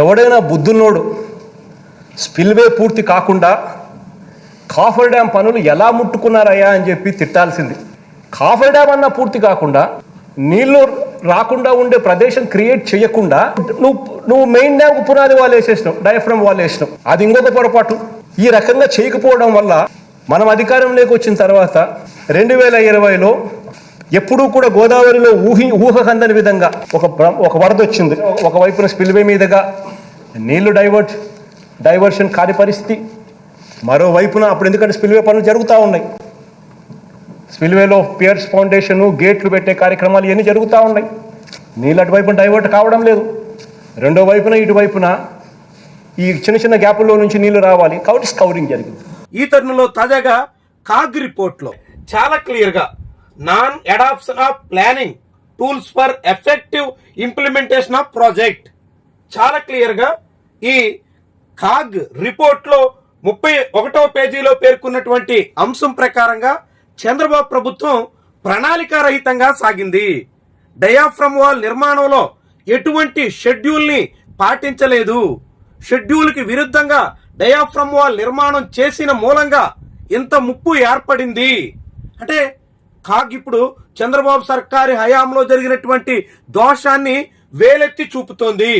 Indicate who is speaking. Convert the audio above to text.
Speaker 1: ఎవడైనా బుద్ధున్నోడు స్పిల్వే పూర్తి కాకుండా కాఫర్ డ్యామ్ పనులు ఎలా ముట్టుకున్నారయ్యా అని చెప్పి తిట్టాల్సింది. కాఫర్ డ్యామ్ అన్నా పూర్తి కాకుండా నీళ్లు రాకుండా ఉండే ప్రదేశం క్రియేట్ చేయకుండా నువ్వు మెయిన్ డ్యామ్ పునాది వాళ్ళు వేసేసినావు, డయాఫ్రమ్ వాళ్ళు వేసినావు. అది ఇంకొక పొరపాటు. ఈ రకంగా చేయకపోవడం వల్ల మనం అధికారంలోకి వచ్చిన తర్వాత 2020లో ఎప్పుడూ కూడా గోదావరిలో ఊహకందని విధంగా ఒక వరద వచ్చింది. ఒకవైపున స్పిల్వే మీదుగా నీళ్లు డైవర్షన్ కాని పరిస్థితి, మరోవైపున అప్పుడు ఎందుకంటే స్పిల్వే పనులు జరుగుతూ ఉన్నాయి, స్పిల్వేలో పియర్స్ ఫౌండేషన్ గేట్లు పెట్టే కార్యక్రమాలు ఇవన్నీ జరుగుతూ ఉన్నాయి. నీళ్ళు అటువైపున డైవర్ట్ కావడం లేదు. రెండో వైపున ఇటువైపున ఈ చిన్న చిన్న గ్యాపుల్లో నుంచి నీళ్లు రావాలి కాబట్టి స్కౌరింగ్ జరిగింది.
Speaker 2: ఈ తరుణంలో తాజాగా కాగ్ రిపోర్ట్లో చాలా క్లియర్గా non adoption of planning tools for effective implementation of project, చాలా క్లియర్గా ఈ కాగ్ రిపోర్ట్లో 31వ పేజీలో పేర్కొన్నటువంటి అంశం ప్రకారంగా చంద్రబాబు ప్రభుత్వం ప్రణాళికారహితంగా సాగింది. డయాఫ్రమ్ వాల్ నిర్మాణంలో ఎటువంటి షెడ్యూల్ని పాటించలేదు. షెడ్యూల్కి విరుద్ధంగా డయాఫ్రమ్ వాల్ నిర్మాణం చేసిన మూలంగా ఇంత ముప్పు ఏర్పడింది. అంటే కాగ్ ఇప్పుడు చంద్రబాబు సర్కారు హయాంలో జరిగినటువంటి దోషాన్ని వేలెత్తి చూపుతోంది.